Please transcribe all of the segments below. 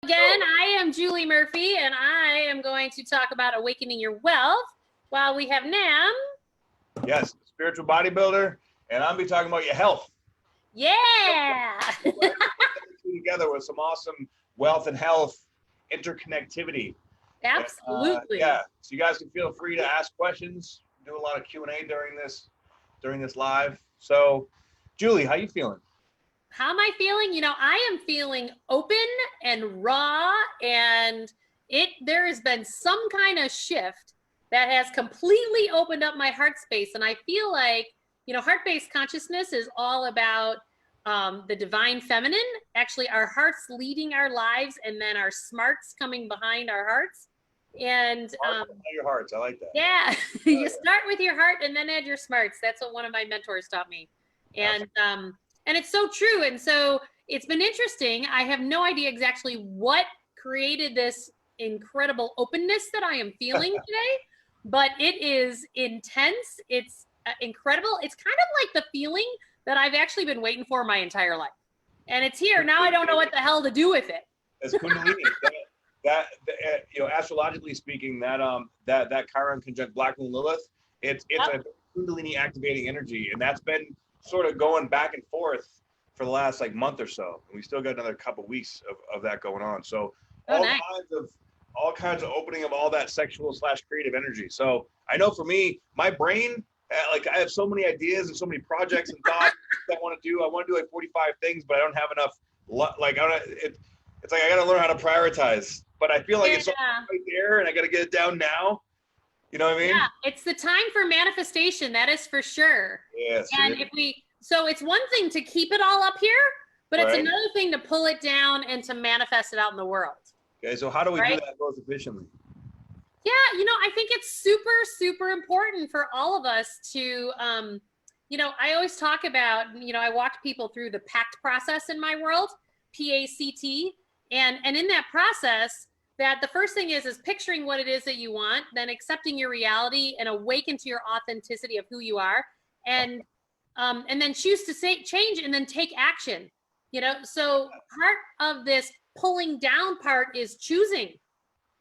Again, I am Julie Murphy, and I am going to talk about awakening your wealth while we have Nam. Yes, spiritual bodybuilder, and I'll be talking about your health. Yeah. Together with some awesome wealth and health interconnectivity. Absolutely. Yeah, so you guys can feel free to ask questions. Do a lot of Q&A during this live. So, Julie, how you feeling? How am I feeling? I am feeling open and raw, and there has been some kind of shift that has completely opened up my heart space. And I feel like, heart-based consciousness is all about the divine feminine, actually our hearts leading our lives, and then our smarts coming behind our hearts. And your hearts, I like that. Yeah, you start with your heart and then add your smarts. That's what one of my mentors taught me. And it's so true. And so it's been interesting. I have no idea exactly what created this incredible openness that I am feeling today, but it is intense. It's incredible. It's kind of like the feeling that I've actually been waiting for my entire life. And it's here. Now I don't know what the hell to do with it. It's Kundalini. Astrologically speaking, that Chiron conjunct Black Moon Lilith, it's a Kundalini activating energy, and that's been sort of going back and forth for the last month or so. And we still got another couple weeks of that going on. So all kinds of opening of all that sexual / creative energy. So I know for me, my brain, I have so many ideas and so many projects and thoughts that I want to do. I want to do 45 things, but I don't have enough. It's like I got to learn how to prioritize. But I feel like it's right there, and I got to get it down now. You know what I mean? Yeah, it's the time for manifestation. That is for sure. Yes. And so it's one thing to keep it all up here, but it's another thing to pull it down and to manifest it out in the world. Okay, so how do we do that most efficiently? Yeah, I think it's super, super important for all of us to, I always talk about, I walked people through the PACT process in my world, PACT, and in that process, that the first thing is picturing what it is that you want, then accepting your reality and awaken to your authenticity of who you are, and then choose to change and then take action. So part of this pulling down part is choosing.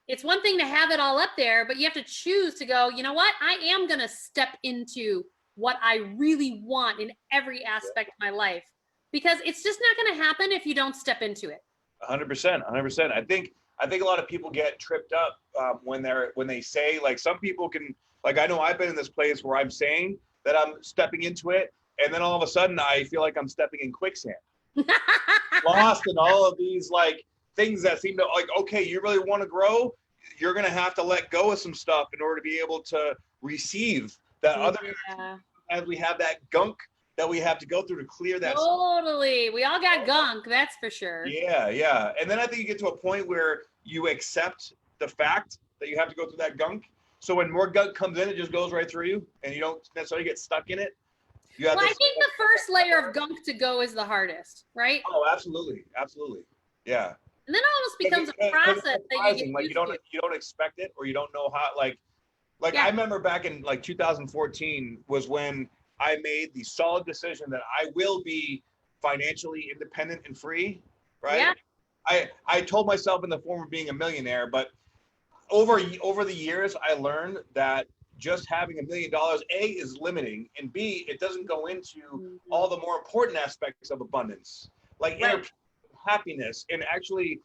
It's one thing to have it all up there, but you have to choose to go, you know what? I am going to step into what I really want in every aspect of my life, because it's just not going to happen if you don't step into it. 100%. I think a lot of people get tripped up when they say, some people can, I know I've been in this place where I'm saying that I'm stepping into it, and then all of a sudden I feel like I'm stepping in quicksand, lost in all of these things that seem to okay, you really want to grow, you're gonna have to let go of some stuff in order to be able to receive that other. As we have that gunk that we have to go through to clear that. Totally. We all got gunk, that's for sure. Yeah. And then I think you get to a point where you accept the fact that you have to go through that gunk. So when more gunk comes in, it just goes right through you, and you don't necessarily get stuck in it. I think the first layer of gunk to go is the hardest, right? Oh, absolutely. Yeah. And then it almost becomes a process that you don't expect it, or you don't know how. I remember back in 2014 was when I made the solid decision that I will be financially independent and free, right? Yeah. I told myself in the form of being a millionaire, but over the years, I learned that just having $1 million, A, is limiting, and B, it doesn't go into all the more important aspects of abundance, inner happiness and actually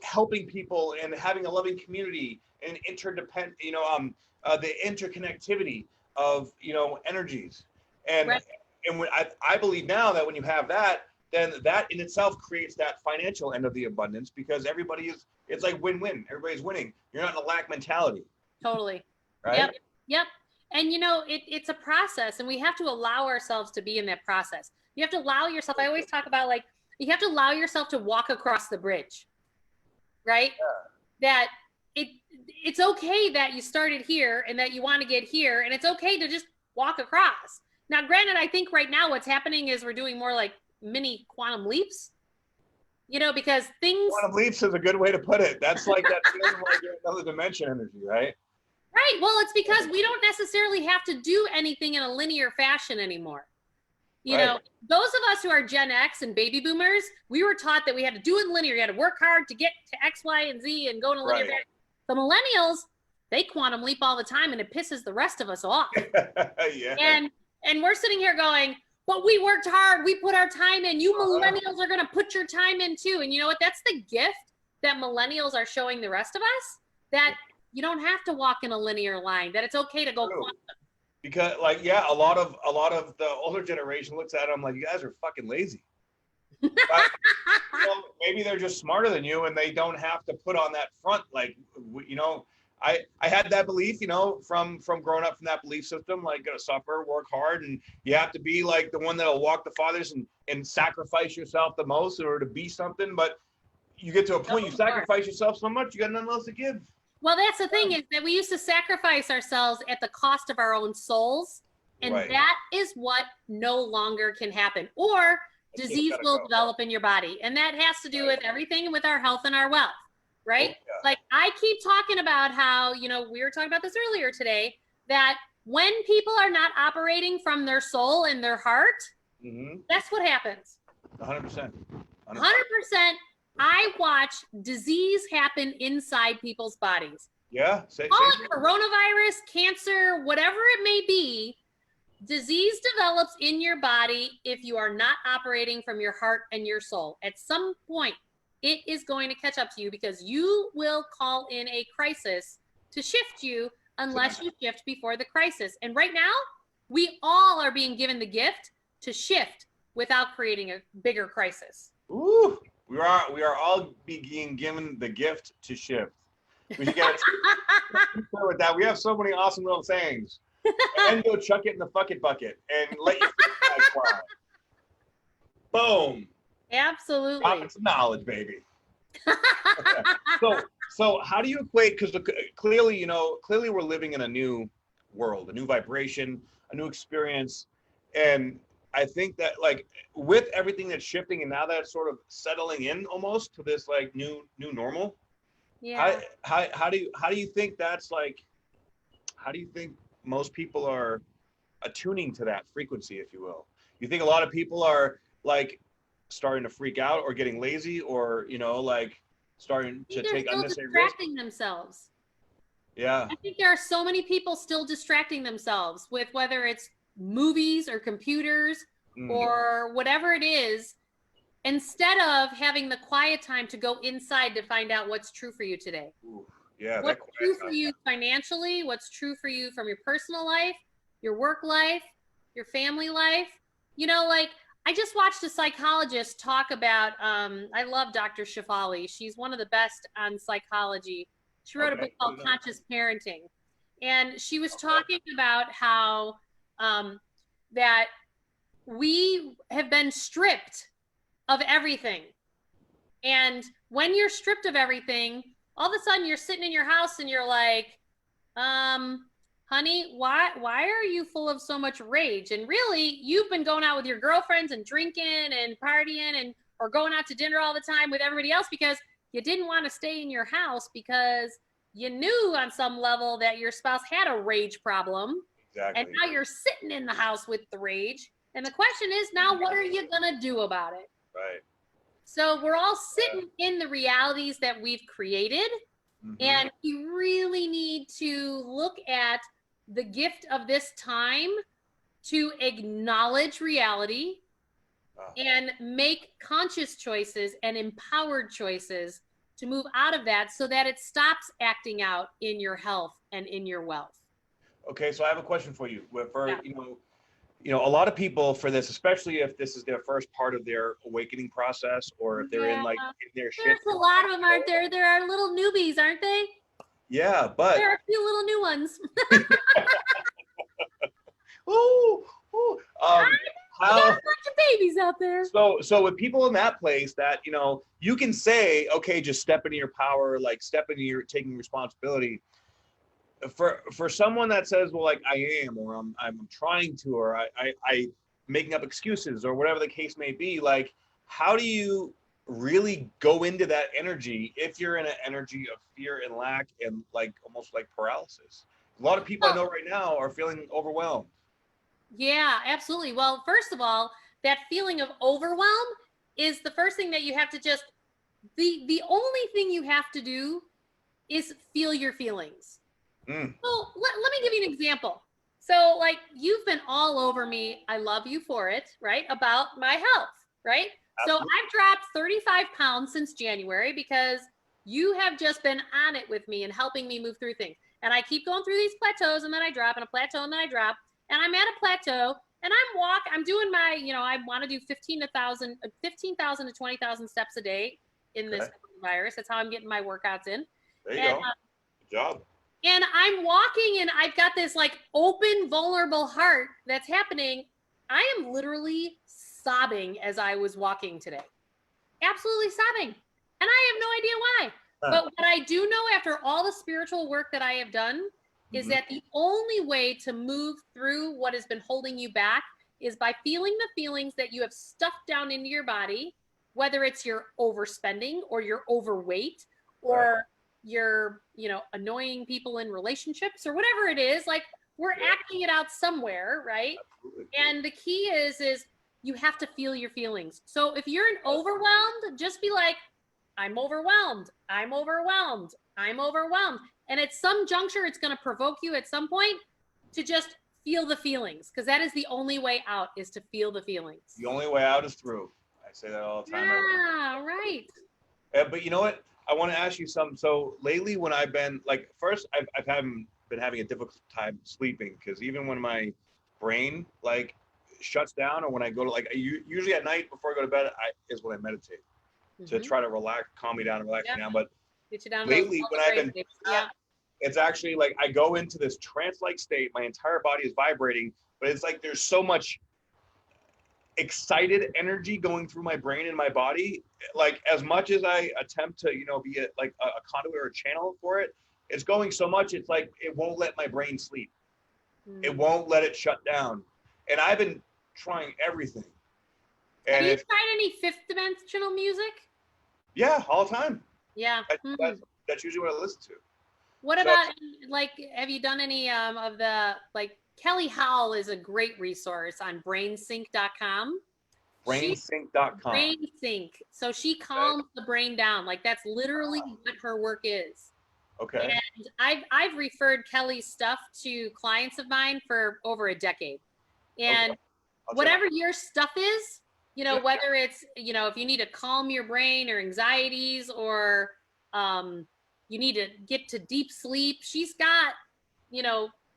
helping people and having a loving community and the interconnectivity of energies. And when I believe now that when you have that, then that in itself creates that financial end of the abundance, because it's like win-win. Everybody's winning. You're not in a lack mentality. Totally. Right? Yep. And it's a process, and we have to allow ourselves to be in that process. You have to allow yourself. I always talk about you have to allow yourself to walk across the bridge, right? Yeah. That it's okay that you started here and that you want to get here, and it's okay to just walk across. Now, granted, I think right now what's happening is we're doing more mini quantum leaps, because things. Quantum leaps is a good way to put it. That's like that feeling like you're in another dimension energy, right? Right. Well, it's because we don't necessarily have to do anything in a linear fashion anymore. You know, those of us who are Gen X and baby boomers, we were taught that we had to do it linear. You had to work hard to get to X, Y, and Z and go in a linear pattern. The millennials, they quantum leap all the time, and it pisses the rest of us off. And we're sitting here going, but we worked hard. We put our time in. You millennials are going to put your time in too. And you know what? That's the gift that millennials are showing the rest of us, that you don't have to walk in a linear line, that it's okay to go quantum. Because like, yeah, a lot of the older generation looks at them like, you guys are fucking lazy. But, maybe they're just smarter than you and they don't have to put on that front. Like, you know, I had that belief, you know, from growing up from that belief system, like gotta suffer, work hard, and you have to be like the one that'll walk the farthest and sacrifice yourself the most in order to be something. But you get to a point, you sacrifice yourself so much, you got nothing else to give. Well, that's the thing, is that we used to sacrifice ourselves at the cost of our own souls. And that is what no longer can happen. Or disease will develop in your body. And that has to do with everything with our health and our wealth, right? Like I keep talking about how, you know, we were talking about this earlier today, that when people are not operating from their soul and their heart, that's what happens. 100%. 100%. I watch disease happen inside people's bodies. Yeah. Call it coronavirus, cancer, whatever it may be. Disease develops in your body if you are not operating from your heart and your soul. At some point, it is going to catch up to you, because you will call in a crisis to shift you unless you shift before the crisis. And right now, we all are being given the gift to shift without creating a bigger crisis. Ooh. We are all being given the gift to shift. We should get with that. We have so many awesome little sayings. And go chuck it in the bucket and let your fly. Boom. Absolutely. Dropping some knowledge, baby. So how do you equate? Because clearly, you know, we're living in a new world, a new vibration, a new experience, and I think that like with everything that's shifting and now that it's sort of settling in almost to this like new normal. Yeah. How do you think that's like? How do you think most people are attuning to that frequency, if you will? You think a lot of people are like starting to freak out or getting lazy, or you know, like starting to take unnecessary risks? Distracting themselves. Yeah. I think there are so many people still distracting themselves with whether it's movies or computers or whatever it is, instead of having the quiet time to go inside to find out what's true for you today. Ooh, yeah. What's true for you financially, what's true for you from your personal life, your work life, your family life. You know, like I just watched a psychologist talk about, I love Dr. Shefali. She's one of the best on psychology. She wrote a book called Conscious Parenting. And she was talking about how that we have been stripped of everything. And when you're stripped of everything, all of a sudden you're sitting in your house and you're like, honey, why are you full of so much rage? And really, you've been going out with your girlfriends and drinking and partying and or going out to dinner all the time with everybody else because you didn't want to stay in your house because you knew on some level that your spouse had a rage problem. Exactly. And now you're sitting in the house with the rage. And the question is now, what are you going to do about it? Right. So we're all sitting in the realities that we've created. And we really need to look at the gift of this time to acknowledge reality and make conscious choices and empowered choices to move out of that so that it stops acting out in your health and in your wealth. Okay, so I have a question for you. You know, a lot of people for this, especially if this is their first part of their awakening process, or if they're in like in their shit. There's a lot of them, aren't there? There are little newbies, aren't they? Yeah, but there are a few little new ones. How a bunch of babies out there. So with people in that place that, you know, you can say, okay, just step into your power, like step into your taking responsibility. For someone that says, well, like I am, or I'm trying to, or I making up excuses, or whatever the case may be, like how do you really go into that energy if you're in an energy of fear and lack and like almost like paralysis? A lot of people I know right now are feeling overwhelmed. Yeah, absolutely. Well, first of all, that feeling of overwhelm is the first thing that you have to just the only thing you have to do is feel your feelings. Mm, Well, let me give you an example. So, like, you've been all over me. I love you for it, right? About my health, right? So, absolutely. I've dropped 35 pounds since January because you have just been on it with me and helping me move through things. And I keep going through these plateaus and then I drop and a plateau and then I drop. And I'm at a plateau and I'm doing my, I want to do 15,000 to 20,000 steps a day in this Okay. virus. That's how I'm getting my workouts in. There you And go. Good job. and I'm walking and I've got this like open, vulnerable heart that's happening. I am literally sobbing as I was walking today. Absolutely sobbing. And I have no idea why. Huh. But what I do know after all the spiritual work that I have done is Mhm. that the only way to move through what has been holding you back is by feeling the feelings that you have stuffed down into your body, whether it's your overspending or you're overweight Right. or you're, annoying people in relationships or whatever it is. Like, we're Yeah, acting it out somewhere, right? absolutely. And the key is you have to feel your feelings. So if you're overwhelmed, just be like, I'm overwhelmed. I'm overwhelmed. I'm overwhelmed. And at some juncture, it's going to provoke you at some point to just feel the feelings, because that is the only way out, is to feel the feelings. The only way out is through. I say that all the time. Yeah, right. But you know what? I want to ask you something. So lately, when I've been like, first, I've haven't been having a difficult time sleeping because even when my brain like shuts down, or when I go to like, usually at night before I go to bed, is when I meditate to try to relax, calm me down, and relax me down. But Get you down lately, when I've been, yeah. it's actually like I go into this trance-like state. My entire body is vibrating, but it's like there's so much excited energy going through my brain and my body. Like as much as I attempt to be a conduit or a channel for it, it's going so much, it's like it won't let my brain sleep. It won't let it shut down. And I've been trying everything. Have And you tried any fifth dimensional music? yeah, all the time. Yeah. That's usually what I listen to. What So, about, like, have you done any of the, like, Kelly Howell is a great resource on brainsync.com. brainsync.com. BrainSync. So she calms the brain down. Like, that's literally what her work is. Okay. And I've referred Kelly's stuff to clients of mine for over a decade. And Okay. whatever your stuff is, Yeah. whether it's, if you need to calm your brain or anxieties, or you need to get to deep sleep, she's got,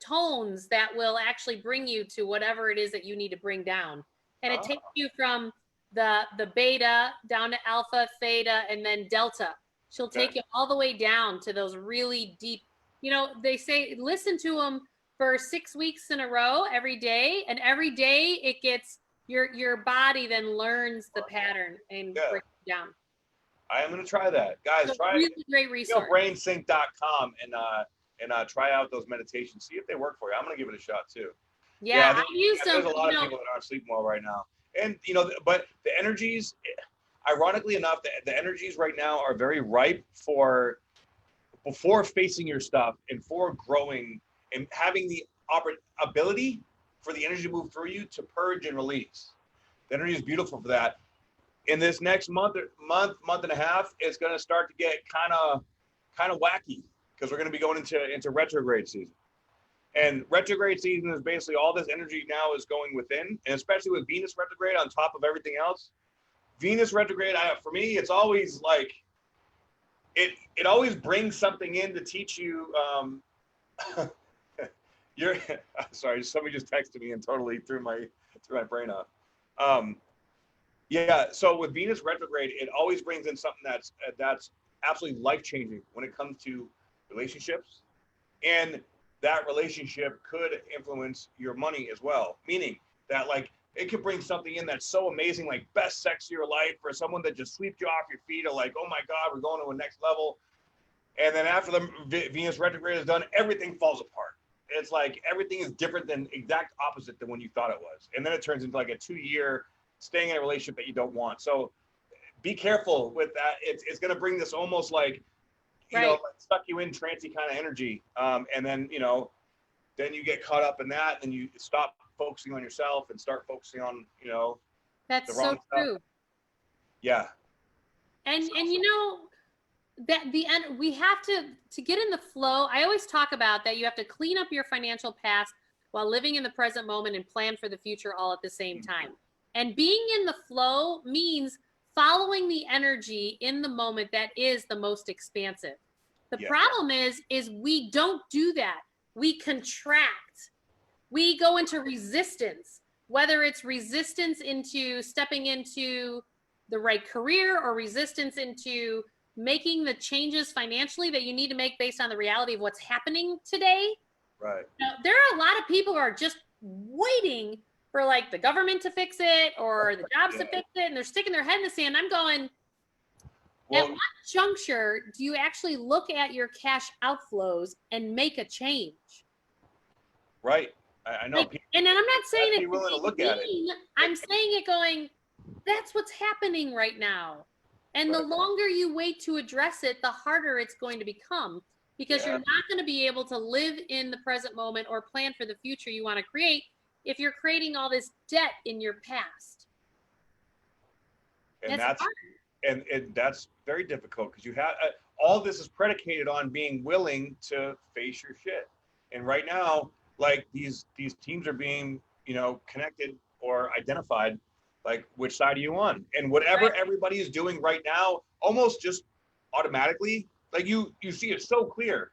tones that will actually bring you to whatever it is that you need to bring down. And it takes you from the beta down to alpha, theta, and then delta. She'll take you all the way down to those really deep, they say listen to them for 6 weeks in a row every day, and every day it gets your body then learns the pattern and breaks it down. I am going to try that. Guys, try really great resource. brainsync.com and try out those meditations. See if they work for you. I'm going to give it a shot too. Yeah, I use them. There's a lot of people that aren't sleeping well right now. And, but the energies, ironically enough, the energies right now are very ripe before facing your stuff and for growing and having the ability for the energy to move through you to purge and release. The energy is beautiful for that. In this next month and a half, it's going to start to get kind of wacky because we're going to be going into retrograde season. And retrograde season is basically all this energy now is going within, and especially with Venus retrograde on top of everything else. Venus retrograde, for me, it's always like, it always brings something in to teach you. Sorry, somebody just texted me and totally threw my brain off. Yeah, so with Venus retrograde, it always brings in something that's absolutely life-changing when it comes to relationships, and that relationship could influence your money as well. Meaning that like it could bring something in that's so amazing, like best sex of your life, for someone that just sweeps you off your feet, or like, oh my God, we're going to a next level. And then after the Venus retrograde is done, everything falls apart. It's like everything is different than exact opposite than when you thought it was. And then it turns into like a 2-year staying in a relationship that you don't want. So be careful with that. It's going to bring this almost like, like suck you in trancey kind of energy. And then, then you get caught up in that and you stop focusing on yourself and start focusing on, you know, That's the so wrong stuff. true. Yeah. And you know that the end we have to get in the flow. I always talk about that you have to clean up your financial past while living in the present moment and plan for the future all at the same time. And being in the flow means following the energy in the moment that is the most expansive. The problem is we don't do that. We contract. We go into resistance, whether it's resistance into stepping into the right career or resistance into making the changes financially that you need to make based on the reality of what's happening today. Right. Now, there are a lot of people who are just waiting for like the government to fix it or the jobs to fix it, and they're sticking their head in the sand. I'm going, at what juncture do you actually look at your cash outflows and make a change? Right. I know. Like, and I'm not saying be willing to look at it. I'm saying it going, that's what's happening right now. And the longer you wait to address it, the harder it's going to become, because you're not going to be able to live in the present moment or plan for the future you want to create if you're creating all this debt in your past. And that's very difficult, because you have all this is predicated on being willing to face your shit. And right now, like these teams are being, you know, connected or identified, like which side are you on? And whatever everybody is doing right now, almost just automatically, like you see it so clear.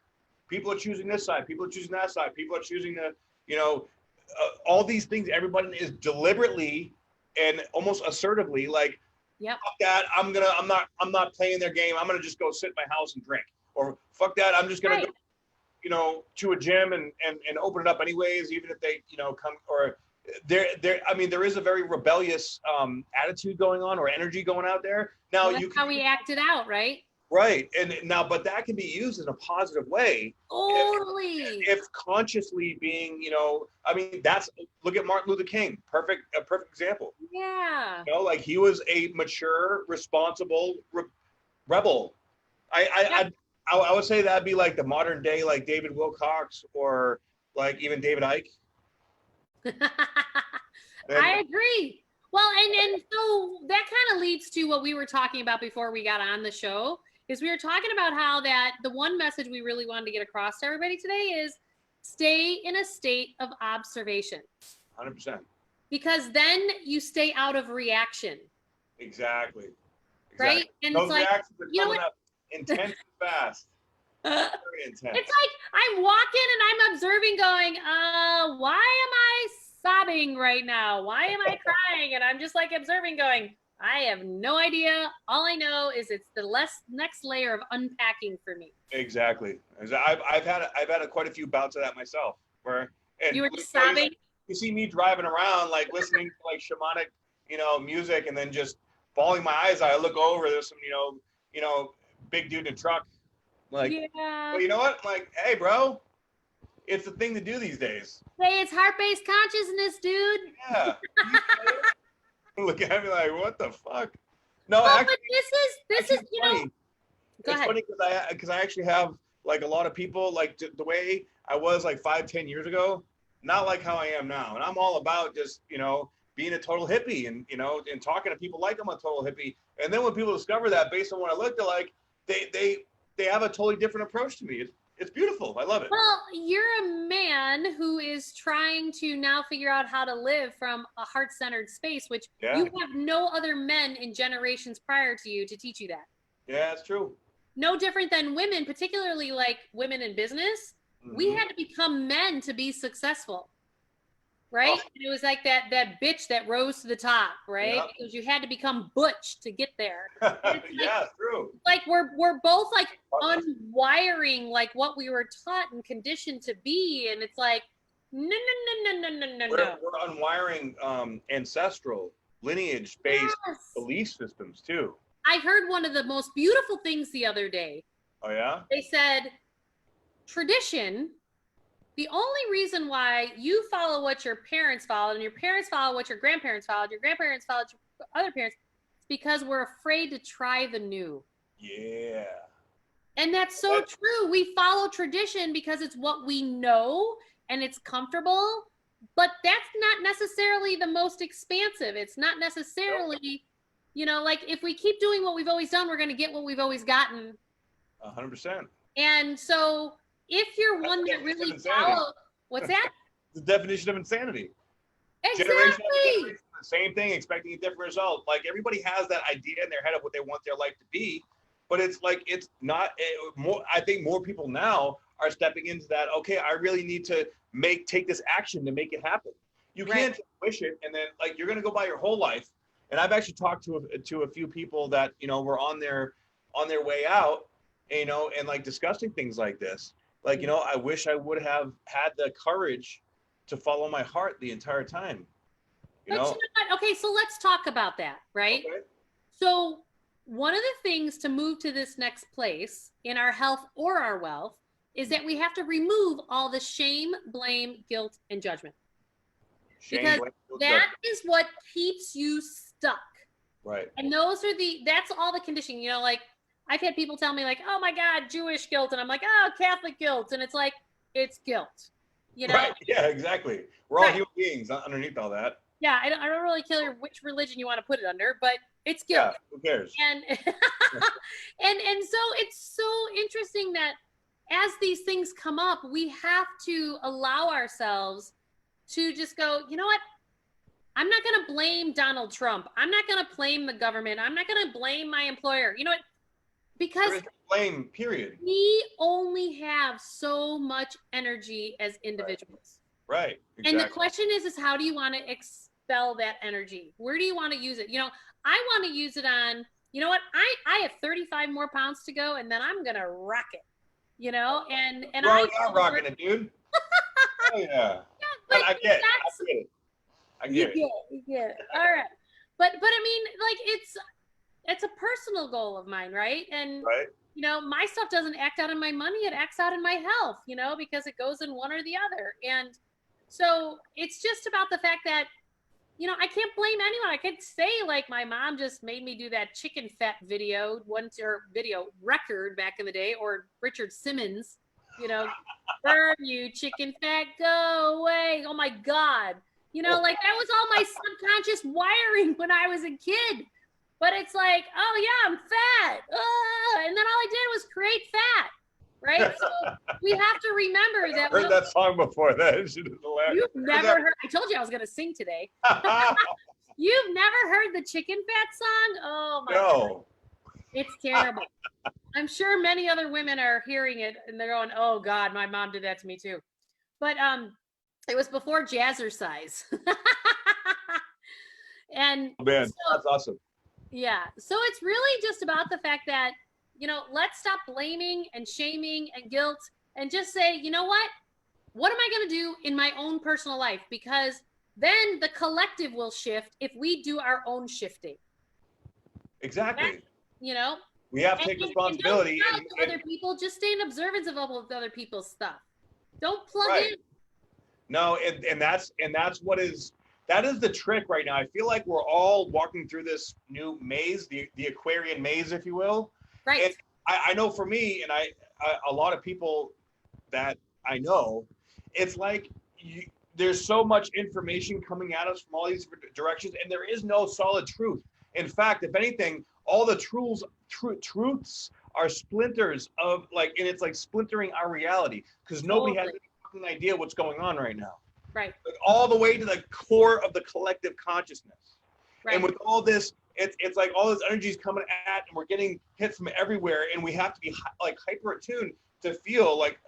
People are choosing this side, people are choosing that side, people are choosing the, you know, all these things. Everybody is deliberately and almost assertively like, fuck that, I'm not playing their game. I'm gonna just go sit in my house and drink. Or fuck that, I'm just gonna go, you know, to a gym and open it up anyways, even if they, you know, come. Or I mean, there is a very rebellious attitude going on, or energy going out there. Now that's how we acted out, right? Right. And now, but that can be used in a positive way. Totally. If consciously being, you know, I mean, look at Martin Luther King, a perfect example. Yeah. You know, like he was a mature, responsible rebel. I would say that'd be like the modern day, like David Wilcox, or like even David Icke. I agree. Well, and so that kind of leads to what we were talking about before we got on the show, is we were talking about how that the one message we really wanted to get across to everybody today is stay in a state of observation. 100%. Because then you stay out of reaction. Exactly. Right? And those it's like, reactions are coming up intense and fast. Very intense. It's like I'm walking and I'm observing going, why am I sobbing right now? Why am I crying? And I'm just like observing going, I have no idea. All I know is it's the next layer of unpacking for me. Exactly. I've had quite a few bouts of that myself, where you were just sobbing. You see me driving around, like listening to like shamanic, you know, music, and then just bawling my eyes out. I look over, there's some, you know, big dude in a truck. Like, well, you know what? I'm like, hey, bro, it's the thing to do these days. Hey, it's heart-based consciousness, dude. Yeah. Look at me like, what the fuck? No, well, actually, but this is you funny. know. It's funny because I actually have like a lot of people like the way I was like 5-10 years ago, not like how I am now. And I'm all about just, you know, being a total hippie and, you know, and talking to people like I'm a total hippie. And then when people discover that based on what I looked like, they have a totally different approach to me. It's beautiful. I love it. Well, you're a man who is trying to now figure out how to live from a heart-centered space, which you have no other men in generations prior to you to teach you that. Yeah, that's true. No different than women, particularly like women in business. Mm-hmm. We had to become men to be successful. Right? Oh. It was like that bitch that rose to the top, right? Yep. Because you had to become butch to get there. Yeah, true. Like we're both like unwiring like what we were taught and conditioned to be, and it's like no. We're unwiring ancestral lineage-based belief systems too. I heard one of the most beautiful things the other day. Oh yeah? They said tradition. The only reason why you follow what your parents followed and your parents follow what your grandparents followed, your grandparents followed your other parents, is because we're afraid to try the new. Yeah. And that's so true. We follow tradition because it's what we know and it's comfortable. but that's not necessarily the most expansive. It's not necessarily, like if we keep doing what we've always done, we're going to get what we've always gotten. 100%. And so if you're one that really follows, what's that? The definition of insanity. Exactly. Generation, the same thing, expecting a different result. Like everybody has that idea in their head of what they want their life to be, but it's like it's not more. I think more people now are stepping into that. Okay, I really need to take this action to make it happen. You can't wish it and then like you're gonna go by your whole life. And I've actually talked to a few people that were on their way out, and like discussing things like this. Like I wish I would have had the courage to follow my heart the entire time. But you know what? Okay, so let's talk about that, right? Okay. So one of the things to move to this next place in our health or our wealth is that we have to remove all the shame, blame, guilt, and judgment. Because that is what keeps you stuck. Right. And that's all the conditioning, like I've had people tell me like, oh my God, Jewish guilt. And I'm like, oh, Catholic guilt. And it's like, it's guilt. Right. Yeah, exactly. We're all human beings underneath all that. Yeah, I don't really care which religion you want to put it under, but it's guilt. Yeah, who cares? And and so it's so interesting that as these things come up, we have to allow ourselves to just go, you know what? I'm not going to blame Donald Trump. I'm not going to blame the government. I'm not going to blame my employer. You know what? Because blame, period. We only have so much energy as individuals. Right. Exactly. And the question is how do you want to expel that energy? Where do you want to use it? I want to use it on, you know what? I have 35 more pounds to go and then I'm going to rock it, and I'm rocking it, dude. Oh, yeah. But I get it. You get it. All right. But I mean, like it's a personal goal of mine, right? And my stuff doesn't act out in my money, it acts out in my health, because it goes in one or the other. And so it's just about the fact that, I can't blame anyone. I could say like my mom just made me do that chicken fat video video record back in the day, or Richard Simmons, burn you chicken fat, go away. Oh my God. Like that was all my subconscious wiring when I was a kid. But it's like, oh yeah, I'm fat. And then all I did was create fat, right? So we have to remember that. I've heard that song before. That is hilarious. You've never heard. I told you I was going to sing today. You've never heard the chicken fat song? Oh my God. It's terrible. I'm sure many other women are hearing it and they're going, oh God, my mom did that to me too. But it was before Jazzercise. And man, that's awesome. Yeah. So it's really just about the fact that, let's stop blaming and shaming and guilt and just say, you know what? What am I going to do in my own personal life? Because then the collective will shift if we do our own shifting. Exactly. That, we have to take responsibility. And don't other people, just stay in observance of other people's stuff. Don't plug in. No, and that's that is the trick right now. I feel like we're all walking through this new maze, the Aquarian maze, if you will. Right. And I know for me, and a lot of people that I know, it's like there's so much information coming at us from all these directions, and there is no solid truth. In fact, if anything, all the truths are splinters of and it's like splintering our reality because nobody has any fucking idea what's going on right now. Right. Like all the way to the core of the collective consciousness. Right. And with all this, it's like all this energy is coming at, and we're getting hit from everywhere, and we have to be like hyper attuned to feel like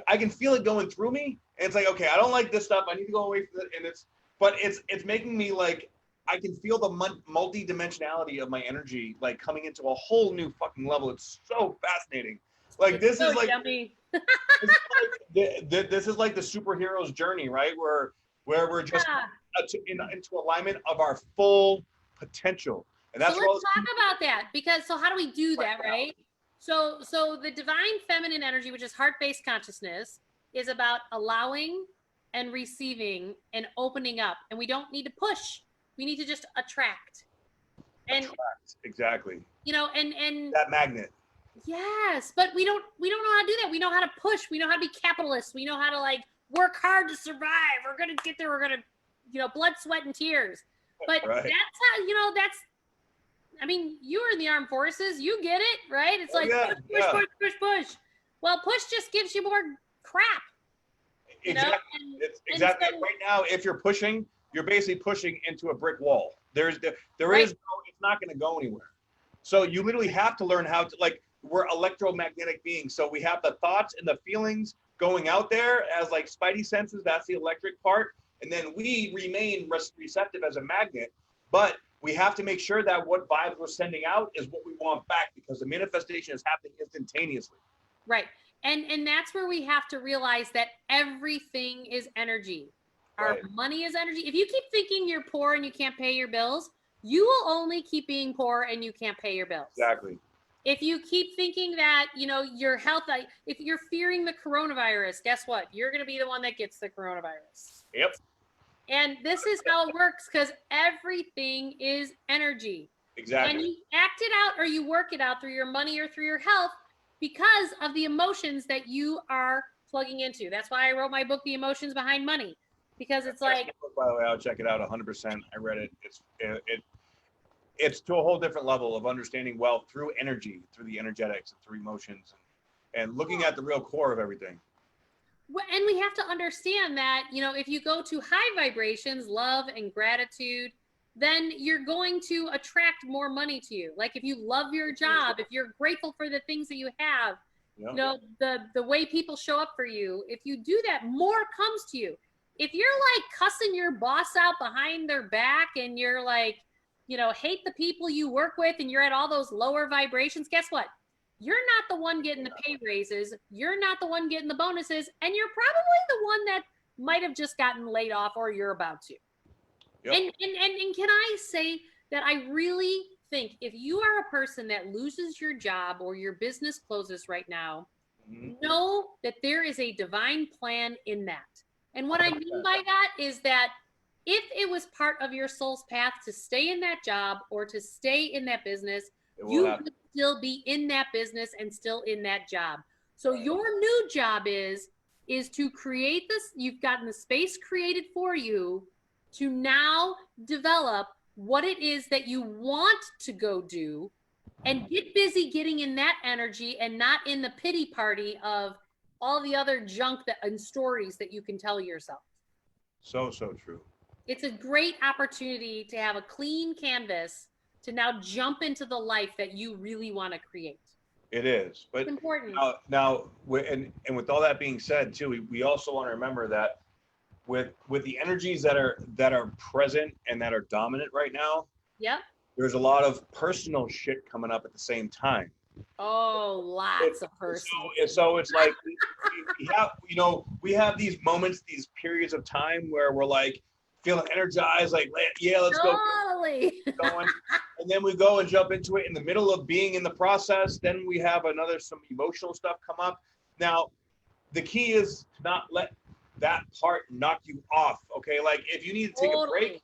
I can feel it going through me, and it's like, okay, I don't like this stuff. I need to go away from it, and it's making me like I can feel the multi-dimensionality of my energy like coming into a whole new fucking level. It's so fascinating. Like this is like yummy. This is like the superhero's journey, right? Where we're just into alignment of our full potential, and that's so let's talk about that, because so how do we do that, right? So the divine feminine energy, which is heart-based consciousness, is about allowing and receiving and opening up, and we don't need to push. We need to just attract. Exactly. And that magnet. Yes, but we don't know how to do that. We know how to push. We know how to be capitalists. We know how to like work hard to survive. We're going to get there. We're going to, you know, blood, sweat, and tears. But Right. that's how, you know, I mean, you were in the armed forces. You get it, right? It's like yeah, push, push, push, push, push. Well, push just gives you more crap. You know? Exactly. And- It's and exactly so- right now. If you're pushing, you're basically pushing into a brick wall. There is Right. no, it's not going to go anywhere. So you literally have to learn how to, like, we're electromagnetic beings. So we have the thoughts and the feelings going out there as like spidey senses. That's the electric part. And then we remain receptive as a magnet. But we have to make sure that what vibes we're sending out is what we want back, because the manifestation is happening instantaneously. Right. And that's where we have to realize that everything is energy. Our Right. money is energy. If you keep thinking you're poor and you can't pay your bills, you will only keep being poor and you can't pay your bills. Exactly. If you keep thinking that, you know, your health, if you're fearing the coronavirus, guess what? You're going to be the one that gets the coronavirus. Yep. And this is how it works, because everything is energy. Exactly. And you act it out or you work it out through your money or through your health because of the emotions that you are plugging into. That's why I wrote my book, The Emotions Behind Money, because it's like, By the way, I'll check it out 100%. I read it. It's to a whole different level of understanding wealth through energy, through the energetics, and through emotions, and looking at the real core of everything. and we have to understand that, you know, if you go to high vibrations, love and gratitude, then you're going to attract more money to you. Like if you love your job, if you're grateful for the things that you have, Yeah. you know, the way people show up for you, if you do that, more comes to you. If you're like cussing your boss out behind their back and you're like, you know, hate the people you work with and you're at all those lower vibrations, guess what? You're not the one getting the pay raises. You're not the one getting the bonuses. And you're probably the one that might have just gotten laid off or you're about to. Yep. And can I say that I really think if you are a person that loses your job or your business closes right now, Mhm. know that there is a divine plan in that. And what I mean by that is that if it was part of your soul's path to stay in that job or to stay in that business, It will you happen. would still be in that business and still in that job. So Right. your new job is to create this. You've gotten the space created for you to now develop what it is that you want to go do and get busy getting in that energy and not in the pity party of all the other junk and stories that you can tell yourself. So true. It's a great opportunity to have a clean canvas to now jump into the life that you really want to create. It is. But It's important. now and with all that being said too, we also want to remember that with the energies that are present and that are dominant right now, Yep. there's a lot of personal shit coming up at the same time. Oh, lots of personal. So it's like we have, you know, we have these moments, these periods of time where we're like feeling energized, like, yeah, let's go. Totally. Going. And then we go and jump into it in the middle of being in the process. Then we have some emotional stuff come up. Now, the key is to not let that part knock you off. Okay. Like if you need to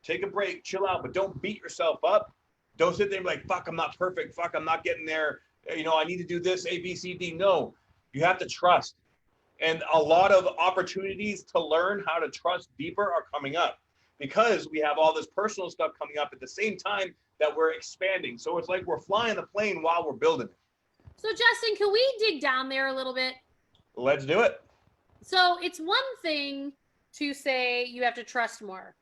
take a break, chill out, but don't beat yourself up. Don't sit there and be like, fuck, I'm not perfect. Fuck, I'm not getting there. You know, I need to do this, A, B, C, D. No, you have to trust. And a lot of opportunities to learn how to trust deeper are coming up because we have all this personal stuff coming up at the same time that we're expanding. So it's like we're flying the plane while we're building it. So Justin, can we dig down there a little bit? Let's do it. So it's one thing to say you have to trust more.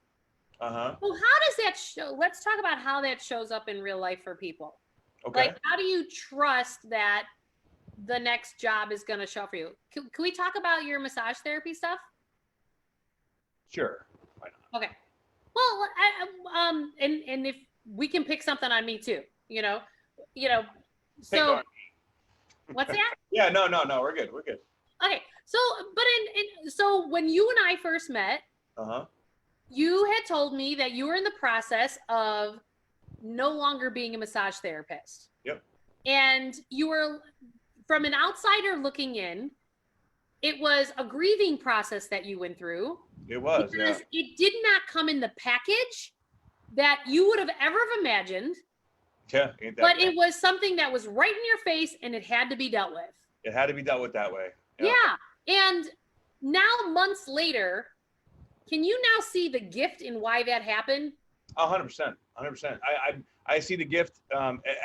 Uh-huh. Well, how does that show? Let's talk about how that shows up in real life for people. Okay. Like, how do you trust that the next job is going to show up for you? Can we talk about your massage therapy stuff? Sure. Why not? Okay. Well, and if we can pick something on me too, you know. Pick So on- what's that? Yeah, no, we're good. We're good. Okay. So, but so when you and I first met, Uh-huh. you had told me that you were in the process of no longer being a massage therapist. Yep. And you were, from an outsider looking in, it was a grieving process that you went through. It was, because it did not come in the package that you would have ever imagined. Yeah. Ain't that But bad. it was something that was right in your face and it had to be dealt with. It had to be dealt with that way. Yeah. And now months later, can you now see the gift in why that happened? 100%. 100%. I see the gift.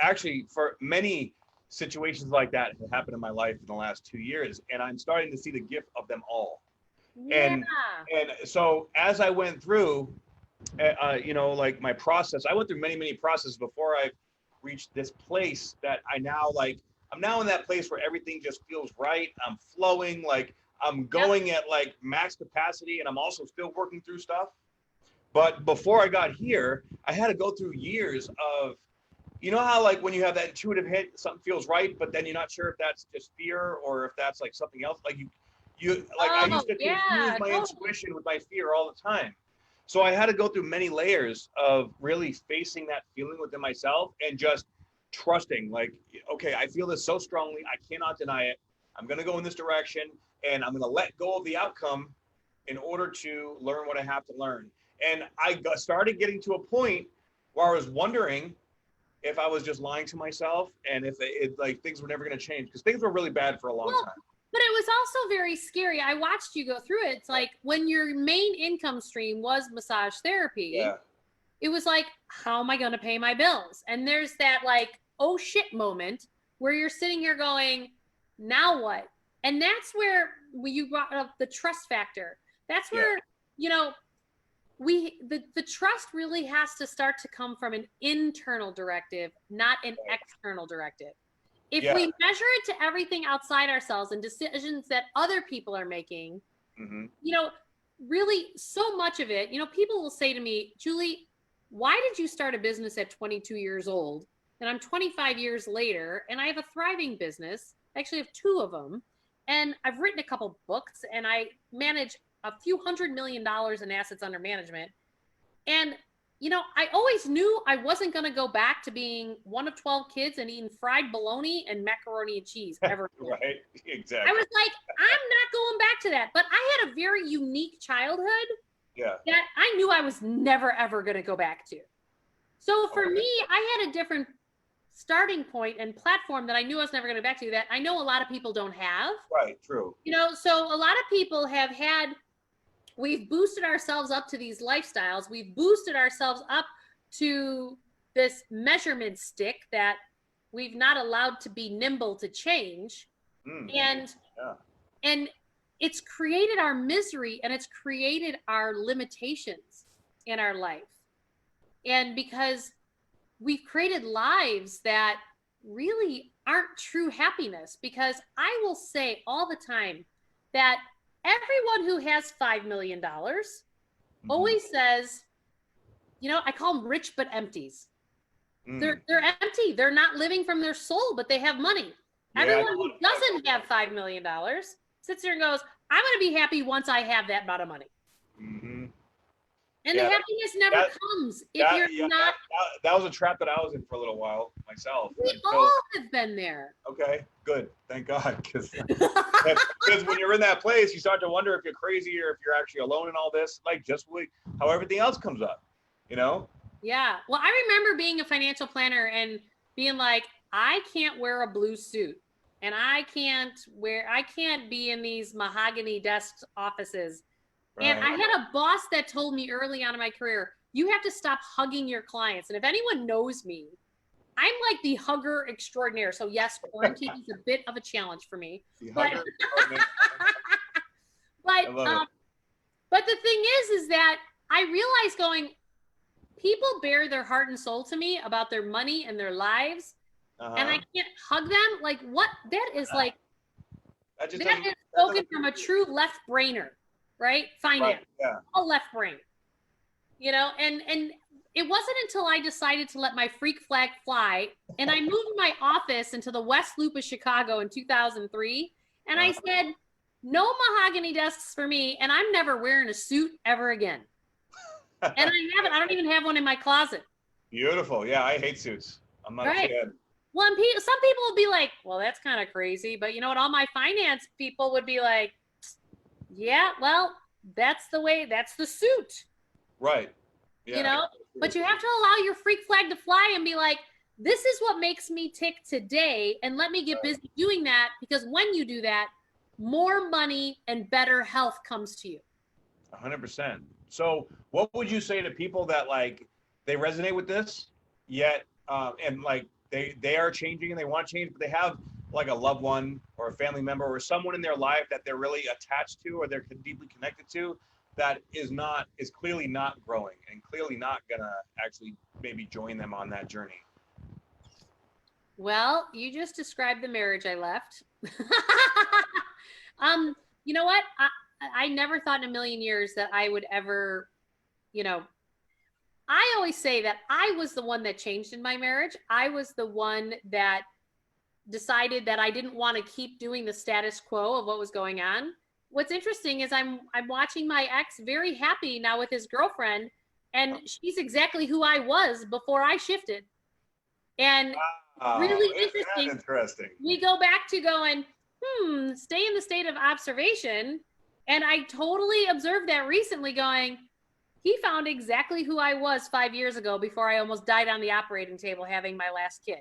Actually, for many situations like that have happened in my life in the last 2 years, and I'm starting to see the gift of them all. Yeah. And so as I went through, you know, like my process, I went through many processes before I reached this place that I now like. I'm now in that place where everything just feels right. I'm flowing, like I'm going at like max capacity, and I'm also still working through stuff. But before I got here, I had to go through years of, you know how like when you have that intuitive hit, something feels right, but then you're not sure if that's just fear or if that's like something else. Like you like I used to confuse my intuition with my fear all the time. So I had to go through many layers of really facing that feeling within myself and just trusting, like, okay, I feel this so strongly, I cannot deny it. I'm going to go in this direction, and I'm going to let go of the outcome in order to learn what I have to learn. And I started getting to a point where I was wondering if I was just lying to myself and if like things were never going to change, because things were really bad for a long time. But it was also very scary. I watched you go through it. It's like when your main income stream was massage therapy, it was like, how am I going to pay my bills? And there's that like, oh shit moment where you're sitting here going, now what? And that's where you brought up the trust factor. That's where, you know, the trust really has to start to come from an internal directive, not an external directive. If we measure it to everything outside ourselves and decisions that other people are making, you know, really so much of it, you know, people will say to me, Julie, why did you start a business at 22 years old? And I'm 25 years later, and I have a thriving business. I actually have 2 of them. And I've written a couple books, and I manage a few $100 million in assets under management. And you know, I always knew I wasn't going to go back to being one of 12 kids and eating fried bologna and macaroni and cheese ever. Right, exactly. I was like, I'm not going back to that. But I had a very unique childhood that I knew I was never, ever going to go back to. So for me, I had a different starting point and platform that I knew I was never going to go back to that I know a lot of people don't have. Right, true. You know, so a lot of people have had, we've boosted ourselves up to these lifestyles. We've boosted ourselves up to this measurement stick that we've not allowed to be nimble to change. And it's created our misery, and it's created our limitations in our life. And because we've created lives that really aren't true happiness, because I will say all the time that everyone who has $5 million always says, you know, I call them rich but empties. They're empty. They're not living from their soul, but they have money. Everyone who doesn't have $5 million sits there and goes, I'm going to be happy once I have that amount of money. And the happiness never comes if you're not. That was a trap that I was in for a little while myself. We all have been there. Okay, good. Thank God. Because when you're in that place, you start to wonder if you're crazy or if you're actually alone in all this, like just how everything else comes up, you know? Yeah. Well, I remember being a financial planner and being like, I can't wear a blue suit, and I can't be in these mahogany desk offices. And I had a boss that told me early on in my career, you have to stop hugging your clients. And if anyone knows me, I'm like the hugger extraordinaire. So yes, quarantine is a bit of a challenge for me. But the thing is that I realized going, people bare their heart and soul to me about their money and their lives. And I can't hug them. Like what? That is like, that is spoken from a true left brainer. Right? Finance. All left brain. You know, and it wasn't until I decided to let my freak flag fly and I moved my office into the West Loop of Chicago in 2003. And I said, no mahogany desks for me. And I'm never wearing a suit ever again. And I don't even have one in my closet. Beautiful. Yeah. I hate suits. I'm not a fan. Well, and some people will be like, well, that's kind of crazy. But you know what? All my finance people would be like, yeah, well, that's the suit. Right. Yeah, you know, but you have to allow your freak flag to fly and be like, this is what makes me tick today. And let me get busy doing that, because when you do that, more money and better health comes to you. 100%. So what would you say to people that like they resonate with this yet and like they are changing and they want to change, but they have like a loved one or a family member or someone in their life that they're really attached to or they're deeply connected to that is clearly not growing and clearly not gonna actually maybe join them on that journey? Well, you just described the marriage I left. You know what? I never thought in a million years that I would ever, you know, I always say that I was the one that changed in my marriage. I was the one that decided that I didn't want to keep doing the status quo of what was going on. What's interesting is I'm watching my ex very happy now with his girlfriend, and she's exactly who I was before I shifted. And really interesting. We go back to going, stay in the state of observation. And I totally observed that recently going, he found exactly who I was 5 years ago before I almost died on the operating table having my last kid.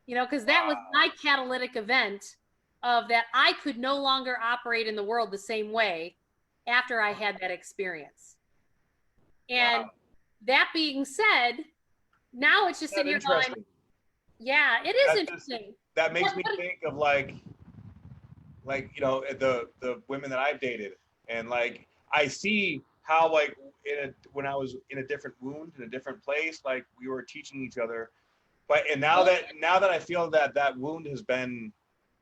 You know, because that was my catalytic event of that I could no longer operate in the world the same way after I had that experience. And that being said, now it's just sitting here going, yeah, it is interesting. That makes me think of like you know, the women that I've dated, and like I see how like when I was in a different wound in a different place, like we were teaching each other, but and now that I feel that wound has been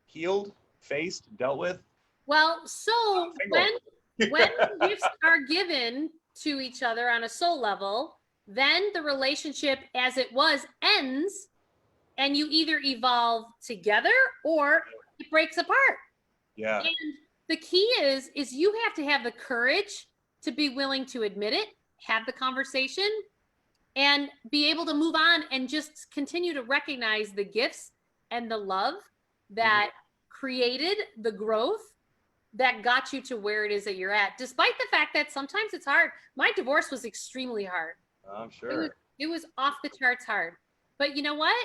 healed, faced, dealt with. Well, so when gifts are given to each other on a soul level, then the relationship as it was ends, and you either evolve together or it breaks apart. Yeah. And the key is you have to have the courage to be willing to admit it, have the conversation, and be able to move on and just continue to recognize the gifts and the love that created the growth that got you to where it is that you're at, despite the fact that sometimes it's hard. My divorce was extremely hard. I'm sure. It was off the charts hard. But you know what?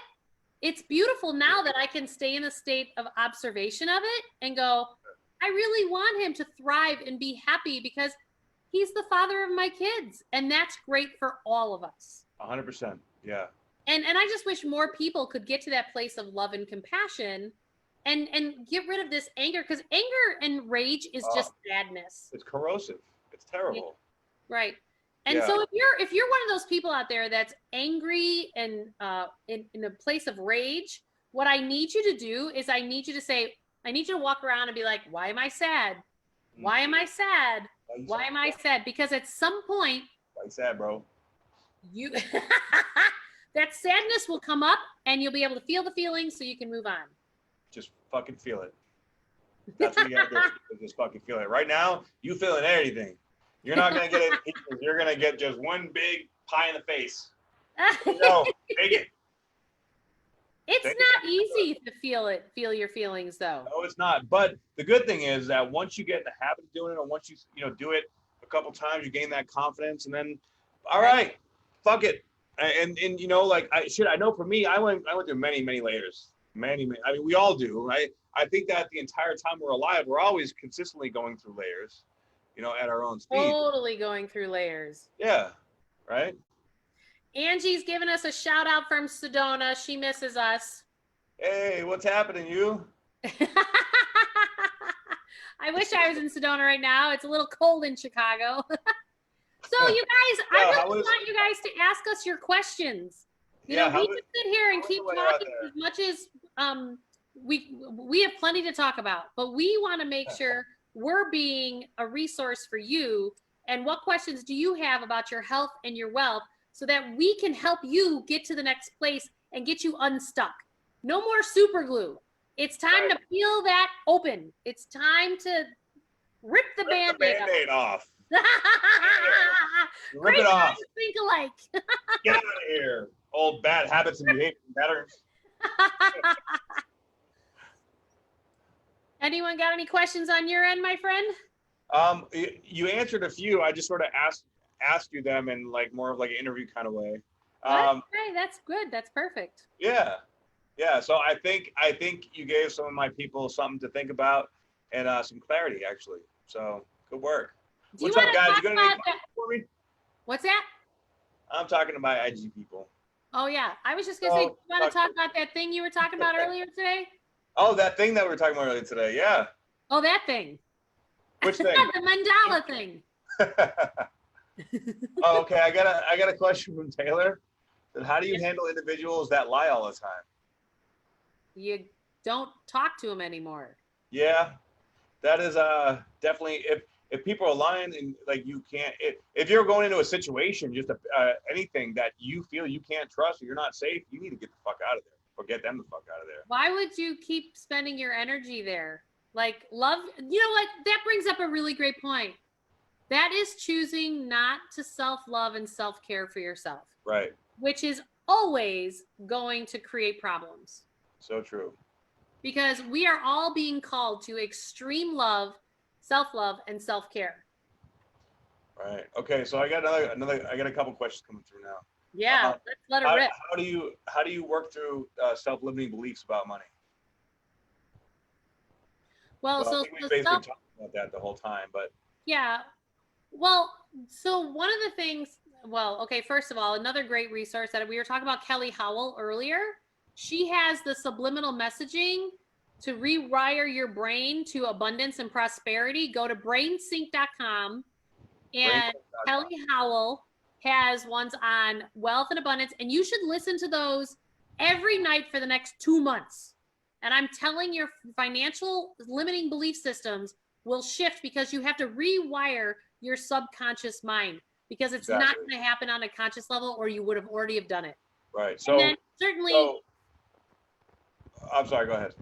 It's beautiful now that I can stay in a state of observation of it and go, I really want him to thrive and be happy because he's the father of my kids. And that's great for all of us. 100%. Yeah. And I just wish more people could get to that place of love and compassion and get rid of this anger, because anger and rage is just sadness. It's corrosive. It's terrible. Yeah. Right. And so if you're one of those people out there that's angry and in a place of rage, what I need you to do is I need you to walk around and be like, why am I sad? Why am I sad? Why am I sad? Because at some point, why you sad, bro? You that sadness will come up and you'll be able to feel the feelings so you can move on. Just fucking feel it. That's what you gotta do. Just fucking feel it. Right now, you feeling everything. You're not gonna get it. You're gonna get just one big pie in the face. No, take it. It's not easy to feel your feelings though. No, it's not. But the good thing is that once you get in the habit of doing it, or once you do it a couple times, you gain that confidence, and then, all right, fuck it. And you know, like I know for me, I went through many layers. Many. I mean, we all do, right? I think that the entire time we're alive, we're always consistently going through layers, you know, at our own speed. Totally going through layers. Yeah. Right. Angie's giving us a shout out from Sedona. She misses us. Hey, what's happening, you? I wish I was in Sedona right now. It's a little cold in Chicago. So you guys, I really want you guys to ask us your questions. You know, we can sit here and keep talking as much as we have plenty to talk about, but we want to make sure we're being a resource for you. And what questions do you have about your health and your wealth so that we can help you get to the next place and get you unstuck? No more super glue. It's time to peel that open. It's time to rip the Band-Aid off. Rip it off. Think alike. Get out of here. Old bad habits and behavior patterns. Anyone got any questions on your end, my friend? You answered a few. I just sort of asked you them in like more of like an interview kind of way. Okay, that's good. That's perfect. Yeah. So I think you gave some of my people something to think about. and some clarity, actually. So good work. Do you What's up, want to guys? talk You got any about questions for me? what's that? I'm talking to my IG people. Oh yeah, I was just gonna say, do So, you want to talk about that thing you were talking about earlier today? oh, that thing that we were talking about earlier today. Yeah. Oh, that thing. Which thing? The mandala thing. Oh, okay. I got a question from Taylor. How do you handle individuals that lie all the time? You don't talk to them anymore. Yeah, that is definitely if people are lying and like you can't if you're going into a situation just anything that you feel you can't trust or you're not safe, you need to get the fuck out of there or get them the fuck out of there. Why would you keep spending your energy there? Like love, you know what? That brings up a really great point. That is choosing not to self-love and self-care for yourself, Right. which is always going to create problems. So true. Because we are all being called to extreme love, self-love, and self-care. Right. Okay. So I got I got a couple questions coming through now. Yeah, let's let it rip. How do you work through self-limiting beliefs about money? Well, I so think we basically talked about that the whole time, but yeah. Well, so one of the things, well, okay, first of all, another great resource that we were talking about Kelly Howell earlier. She has the subliminal messaging to rewire your brain to abundance and prosperity. Go to brainsync.com, and Kelly Howell has ones on wealth and abundance, and you should listen to those every night for the next 2 months. And I'm telling your financial limiting belief systems will shift because you have to rewire your subconscious mind because it's not going to happen on a conscious level or you would have already have done it. Right. So and then certainly I'm sorry, go ahead.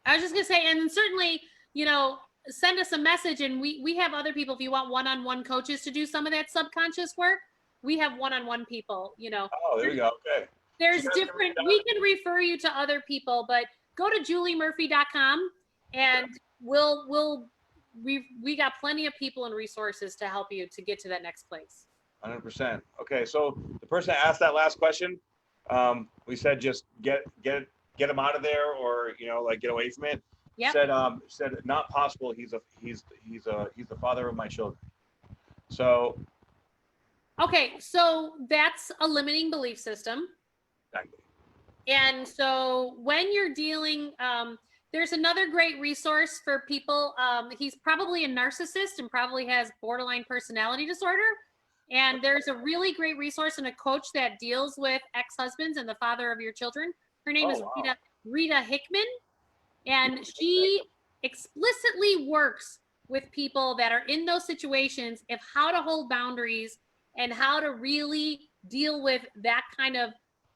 I was just going to say, and certainly, you know, send us a message and we have other people. If you want one-on-one coaches to do some of that subconscious work, we have one-on-one people, you know. Oh, there we go. Okay. There's different, we can refer you to other people, but go to juliemurphy.com and we got plenty of people and resources to help you to get to that next place. 100%. Okay, so the person that asked that last question, we said just get them out of there, or like get away from it. Yeah. Said not possible. He's the father of my children. So. Okay, so that's a limiting belief system. Exactly. And so when you're dealing, there's another great resource for people. He's probably a narcissist and probably has borderline personality disorder. And there's a really great resource and a coach that deals with ex-husbands and the father of your children. Her name is Rita Hickman. And she explicitly works with people that are in those situations of how to hold boundaries and how to really deal with that kind of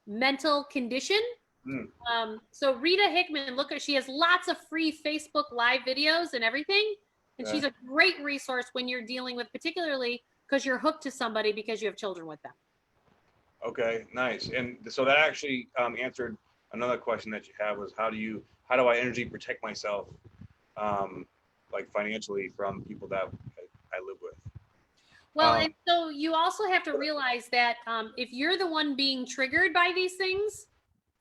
mental condition. So Rita Hickman, she has lots of free Facebook Live videos and everything. And she's a great resource when you're dealing with, particularly because you're hooked to somebody because you have children with them. Okay, nice. And so that actually answered another question that you have, was how do I energy protect myself, like financially, from people that I live with? Well, and so you also have to realize that if you're the one being triggered by these things,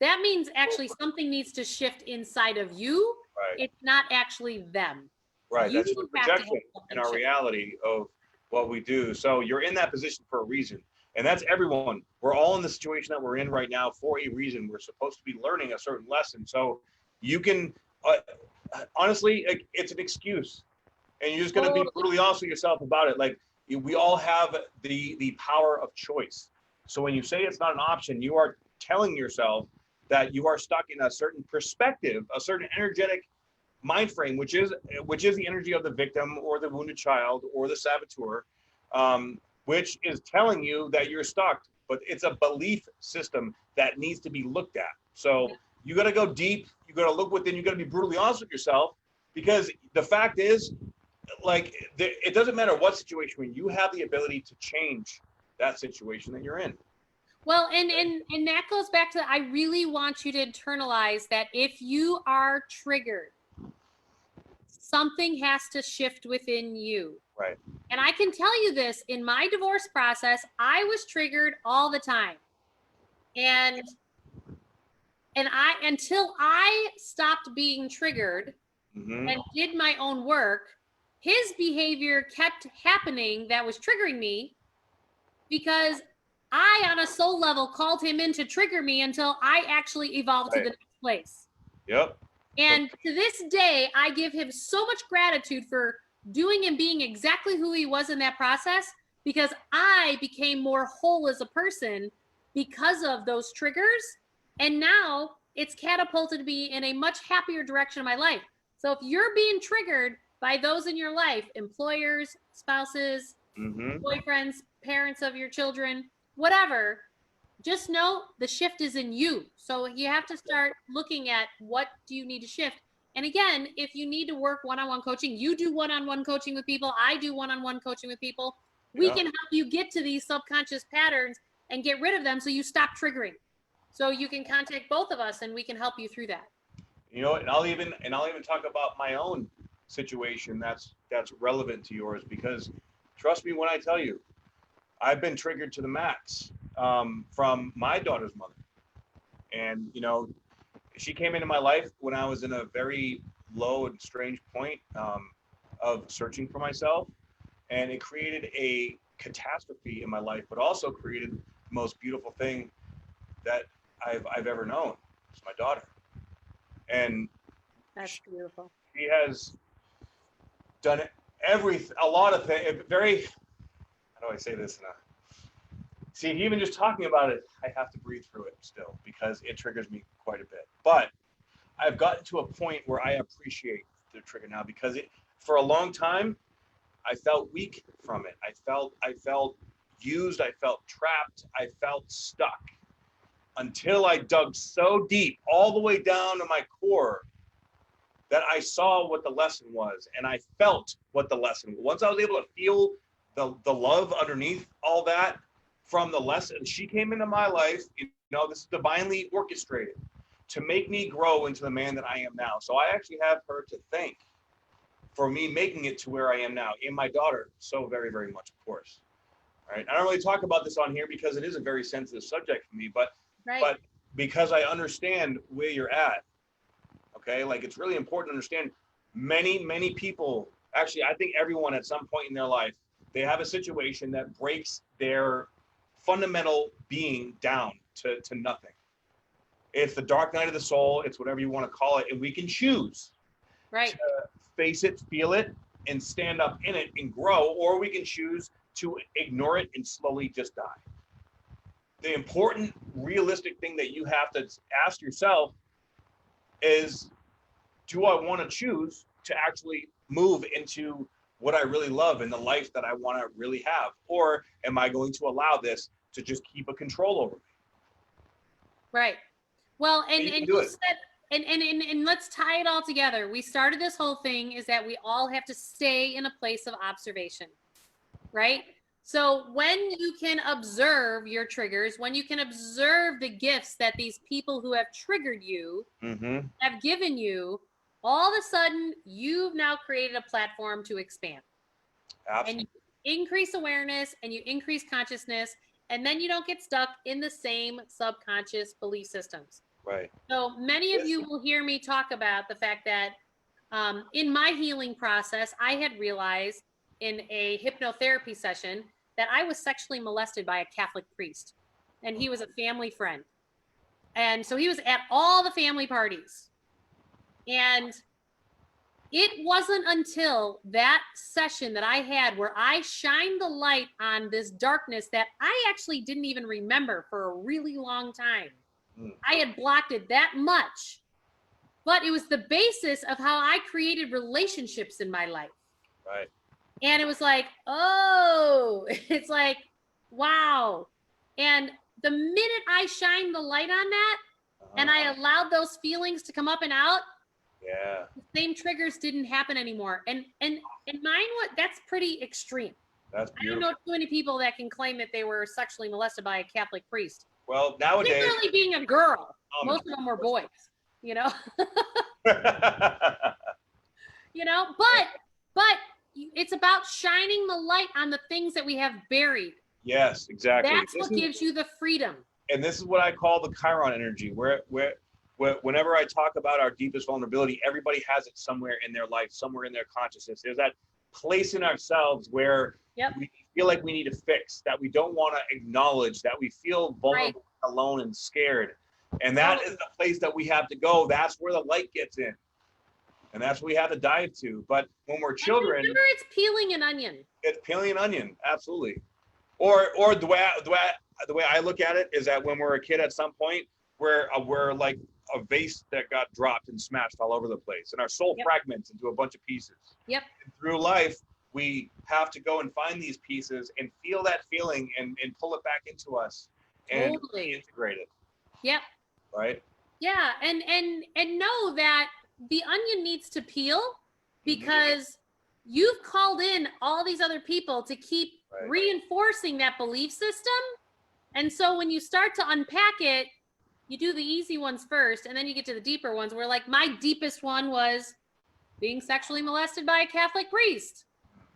that means actually something needs to shift inside of you. Right. It's not actually them. Right. That's the projection in our reality of what we do. So you're in that position for a reason. And that's everyone. We're all in the situation that we're in right now for a reason. We're supposed to be learning a certain lesson. So you can, honestly, it's an excuse. And you're just going to be brutally honest with yourself about it. Like, we all have the power of choice. So when you say it's not an option, you are telling yourself that you are stuck in a certain perspective, a certain energetic mind frame, which is the energy of the victim or the wounded child or the saboteur, which is telling you that you're stuck. But it's a belief system that needs to be looked at. So you got to go deep. You got to look within. You got to be brutally honest with yourself, because the fact is, like, it doesn't matter what situation, when you have the ability to change that situation that you're in. Well, and that goes back to, I really want you to internalize that if you are triggered, something has to shift within you. Right. And I can tell you this, in my divorce process, I was triggered all the time. And until I stopped being triggered and did my own work, his behavior kept happening that was triggering me because I, on a soul level, called him in to trigger me until I actually evolved to the next place. Yep. And to this day, I give him so much gratitude for doing and being exactly who he was in that process, because I became more whole as a person because of those triggers. And now it's catapulted me in a much happier direction of my life. So if you're being triggered by those in your life, employers, spouses, boyfriends, parents of your children, whatever, just know the shift is in you. So you have to start looking at what do you need to shift. And again, if you need to work one-on-one coaching, you do one-on-one coaching with people. I do one-on-one coaching with people. We can help you get to these subconscious patterns and get rid of them so you stop triggering. So you can contact both of us and we can help you through that. You know, and I'll even talk about my own situation that's relevant to yours, because trust me when I tell you, I've been triggered to the max from my daughter's mother. And, you know, she came into my life when I was in a very low and strange point of searching for myself. And it created a catastrophe in my life, but also created the most beautiful thing that I've ever known. It's my daughter. And that's beautiful. She has done a lot of things. Very, how do I say this? See, even just talking about it, I have to breathe through it still because it triggers me quite a bit. But I've gotten to a point where I appreciate the trigger now, because for a long time, I felt weak from it. I felt used. I felt trapped. I felt stuck until I dug so deep, all the way down to my core, that I saw what the lesson was, and I felt what the lesson was. Once I was able to feel the love underneath all that from the lesson, she came into my life, you know, this is divinely orchestrated to make me grow into the man that I am now. So I actually have her to thank for me making it to where I am now, in my daughter, so very, very much, of course. All right. I don't really talk about this on here because it is a very sensitive subject for me, but because I understand where you're at. Okay, like it's really important to understand many people, actually, I think everyone at some point in their life, they have a situation that breaks their fundamental being down to nothing. It's the dark night of the soul, it's whatever you want to call it, and we can choose to face it, feel it, and stand up in it and grow, or we can choose to ignore it and slowly just die. The important, realistic thing that you have to ask yourself is, do I want to choose to actually move into what I really love and the life that I want to really have? Or am I going to allow this to just keep a control over me? Right. Well, and you said, and let's tie it all together. We started this whole thing is that we all have to stay in a place of observation, right? So when you can observe your triggers, when you can observe the gifts that these people who have triggered you have given you, all of a sudden you've now created a platform to expand. Absolutely. And you increase awareness and you increase consciousness, and then you don't get stuck in the same subconscious belief systems. Right. So many of you will hear me talk about the fact that in my healing process, I had realized in a hypnotherapy session that I was sexually molested by a Catholic priest, and he was a family friend. And so he was at all the family parties. And it wasn't until that session that I had where I shined the light on this darkness that I actually didn't even remember for a really long time. I had blocked it that much, but it was the basis of how I created relationships in my life. Right. And it was like, oh, it's like, wow. And the minute I shined the light on that and I allowed those feelings to come up and out, the same triggers didn't happen anymore. And mine, that's pretty extreme. That's beautiful. I don't know too many people that can claim that they were sexually molested by a Catholic priest. Well, nowadays, particularly being a girl, most of them were boys, you know. You know, but it's about shining the light on the things that we have buried. Yes, exactly. That's what gives you the freedom. And this is what I call the Chiron energy, where whenever I talk about our deepest vulnerability, everybody has it somewhere in their life, somewhere in their consciousness. There's that place in ourselves where we feel like we need to fix, that we don't want to acknowledge, that we feel vulnerable, alone, and scared. And that is the place that we have to go. That's where the light gets in. And that's what we have to dive to. But when we're children, remember, it's peeling an onion. It's peeling an onion, absolutely. Or the way I look at it is that when we're a kid, at some point, we're like a vase that got dropped and smashed all over the place, and our soul fragments into a bunch of pieces. Yep. And through life, we have to go and find these pieces and feel that feeling and pull it back into us and integrate it. Yep. Right. Yeah, and know that the onion needs to peel, because you've called in all these other people to keep reinforcing that belief system. And so when you start to unpack it, you do the easy ones first, and then you get to the deeper ones, where like my deepest one was being sexually molested by a Catholic priest,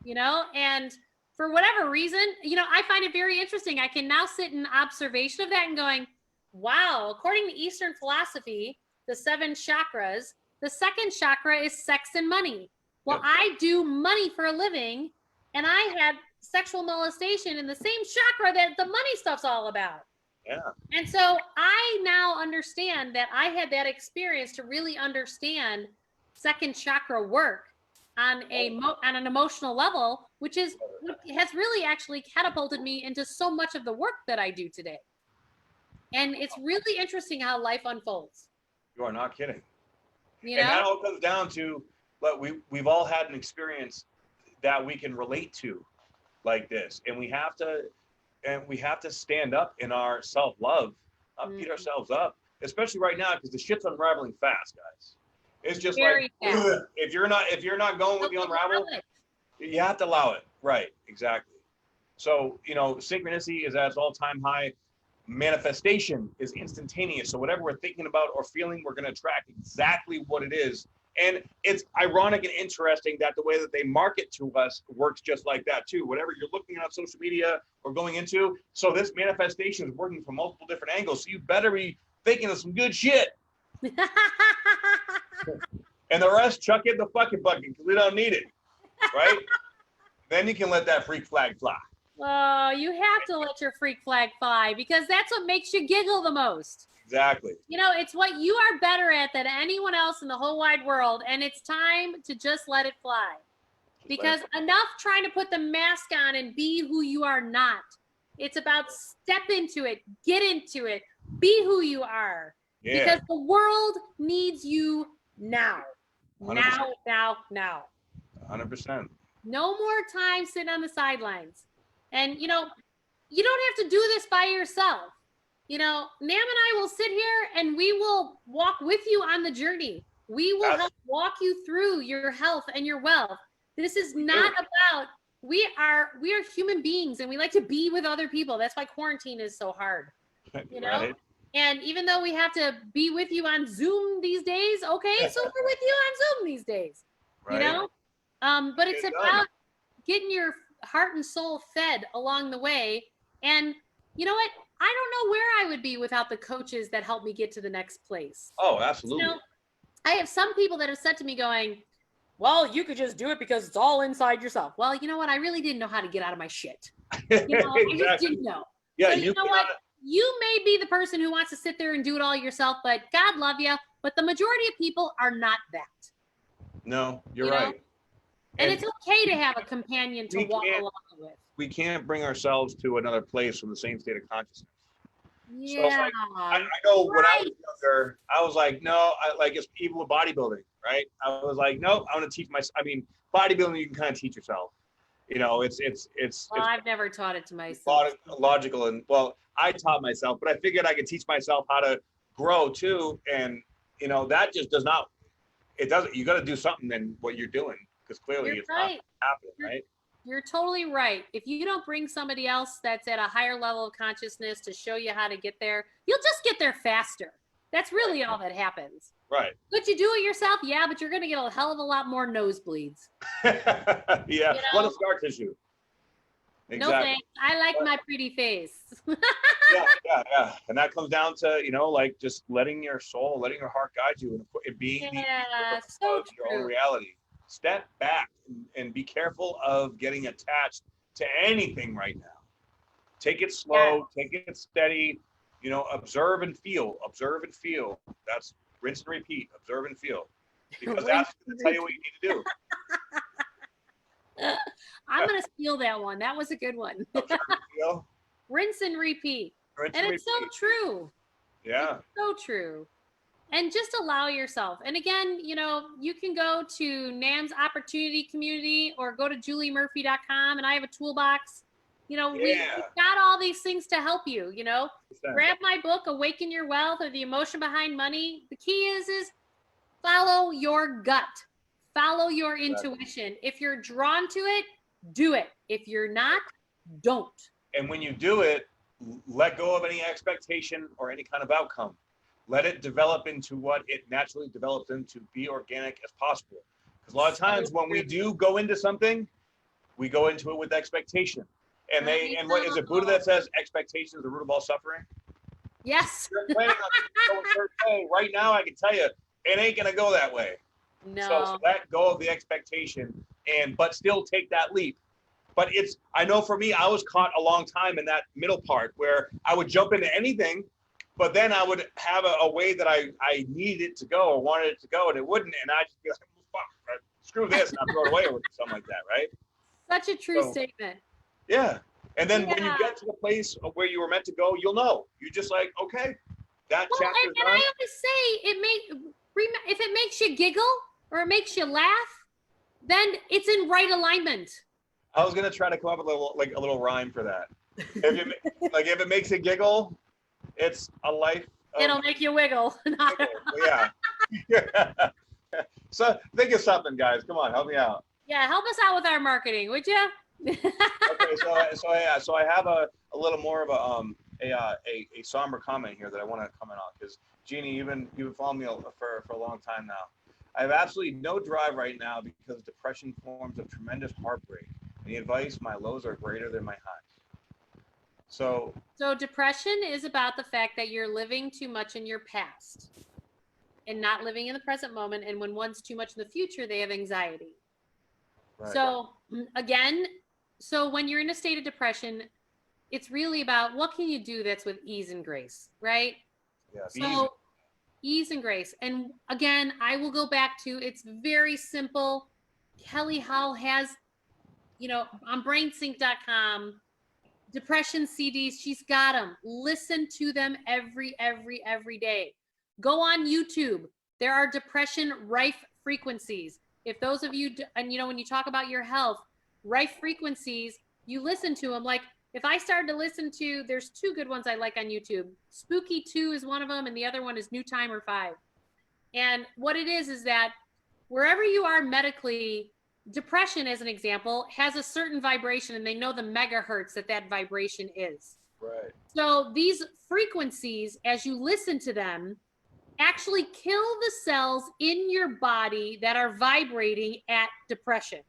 you know, and for whatever reason, you know, I find it very interesting. I can now sit in observation of that and going, wow, according to Eastern philosophy, the 7 chakras, the second chakra is sex and money. Well, I do money for a living, and I had sexual molestation in the same chakra that the money stuff's all about. Yeah. And so I now understand that I had that experience to really understand second chakra work on an emotional level, which has really actually catapulted me into so much of the work that I do today. And it's really interesting how life unfolds. You are not kidding. You know? And that all comes down to, but we've all had an experience that we can relate to like this, and we have to stand up in our self-love, not beat ourselves up, especially right now, because the shit's unraveling fast, guys. It's just very like fast. if you're not going with the unravel, you have to allow it. Right, exactly. So, you know, synchronicity is at its all-time high. Manifestation is instantaneous. So whatever we're thinking about or feeling, we're going to attract exactly what it is. And it's ironic and interesting that the way that they market to us works just like that too. Whatever you're looking at on social media or going into, so this manifestation is working from multiple different angles. So you better be thinking of some good shit. And the rest, chuck it in the fucking bucket, because we don't need it, right? Then you can let that freak flag fly. Oh, you have to let your freak flag fly, because that's what makes you giggle the most. Exactly. You know, it's what you are better at than anyone else in the whole wide world, and it's time to just let it fly. Because enough trying to put the mask on and be who you are not. It's about step into it, get into it, be who you are. Yeah. Because the world needs you now. 100%. Now. 100%. No more time sitting on the sidelines. And, you know, you don't have to do this by yourself. You know, Nam and I will sit here and we will walk with you on the journey. We will help walk you through your health and your wealth. This is not about, we are human beings, and we like to be with other people. That's why quarantine is so hard, you know? Right. And even though we have to be with you on Zoom these days, okay, so we're with you on Zoom these days, right. You know? But it's about getting your heart and soul fed along the way. And you know what? I don't know where I would be without the coaches that help me get to the next place. Oh, absolutely. You know, I have some people that have said to me going, well, you could just do it because it's all inside yourself. Well, you know what? I really didn't know how to get out of my shit. You know, exactly. I just didn't know. Yeah, so you know what? You may be the person who wants to sit there and do it all yourself, but God love you. But the majority of people are not that. No, you're right. Know? And it's okay to have a companion to walk along with. We can't bring ourselves to another place from the same state of consciousness. Yeah. So like, I know when I was younger, I was like, no, it's even with bodybuilding, right? I was like, no, I want to teach myself. I mean, bodybuilding, you can kind of teach yourself. You know, it's. Well, I've never taught it to myself. Logical, and well, I taught myself, but I figured I could teach myself how to grow too. And you know, that just does not. It doesn't. You got to do something than what you're doing, because clearly it's not happening, right? You're totally right. If you don't bring somebody else that's at a higher level of consciousness to show you how to get there, you'll just get there faster. That's really all that happens. Right. Could you do it yourself? Yeah, but you're going to get a hell of a lot more nosebleeds. Yeah. You know? What a scar tissue. No thanks. I like my pretty face. Yeah. And that comes down to, like just letting your soul, letting your heart guide you and being Yeah, so of your own true. reality. Step back and be careful of getting attached to anything right now. Take it slow, take it steady, observe and feel, observe and feel. That's rinse and repeat, observe and feel, because that's going to tell you what you need to do. I'm going to steal that one. That was a good one. Observe and feel. Rinse and repeat. Rinse And and it's repeat. so true. Yeah. It's so true. And just allow yourself. And again, you can go to NAM's Opportunity Community or go to juliemurphy.com, and I have a toolbox. We've got all these things to help you, Grab my book, Awaken Your Wealth, or The Emotion Behind Money. The key is follow your gut. Follow your intuition. If you're drawn to it, do it. If you're not, don't. And when you do it, let go of any expectation or any kind of outcome. Let it develop into what it naturally develops into. Be organic as possible. Because a lot of times when we do go into something, we go into it with expectation. And what is it, Buddha, that says expectation is the root of all suffering? Yes. You're planning on going a certain way. Right now, I can tell you, it ain't gonna go that way. No. So let go of the expectation, but still take that leap. But I know for me, I was caught a long time in that middle part where I would jump into anything, but then I would have a way that I needed it to go or wanted it to go, and it wouldn't, and I'd just be like, fuck, screw this, and I'd throw it away or something like that, right? Such a true statement. Yeah. And then when you get to the place of where you were meant to go, you'll know. You're just like, okay, that chapter's done. And I always say, if it makes you giggle or it makes you laugh, then it's in right alignment. I was gonna try to come up with a little rhyme for that. If it makes you giggle, it's a life. It'll make you wiggle. Yeah. So think of something, guys. Come on, help me out. Yeah, help us out with our marketing, would you? Okay, so I have a little more of a somber comment here that I want to comment on, because Jeannie, you've been following me for a long time now. I have absolutely no drive right now because depression forms of tremendous heartbreak. Any advice? My lows are greater than my highs. So depression is about the fact that you're living too much in your past and not living in the present moment. And when one's too much in the future, they have anxiety. Right. So again, when you're in a state of depression, it's really about what can you do that's with ease and grace, right? Yeah. So ease and grace. And again, I will go back to, it's very simple. Kelly Hall has, on brainsync.com, depression CDs. She's got them. Listen to them every day. Go on YouTube. There are depression rife frequencies. If those of you, and when you talk about your health, rife frequencies, you listen to them. Like if I started to listen to, there's two good ones I like on YouTube. Spooky 2 is one of them, and the other one is New Timer 5. And what it is that wherever you are medically, depression, as an example, has a certain vibration, and they know the megahertz that vibration is. Right. So these frequencies, as you listen to them, actually kill the cells in your body that are vibrating at depression.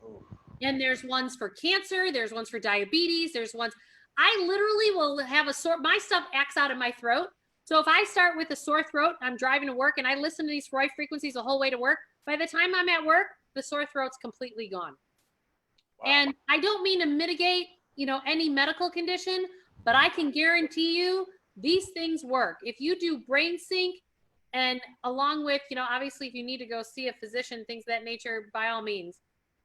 Oh. And there's ones for cancer, there's ones for diabetes, there's ones, I literally will have my stuff acts out of my throat. So if I start with a sore throat, I'm driving to work and I listen to these rife frequencies the whole way to work, by the time I'm at work, the sore throat's completely gone. Wow. And I don't mean to mitigate, any medical condition, but I can guarantee you these things work. If you do BrainSync, and along with, obviously if you need to go see a physician, things of that nature, by all means,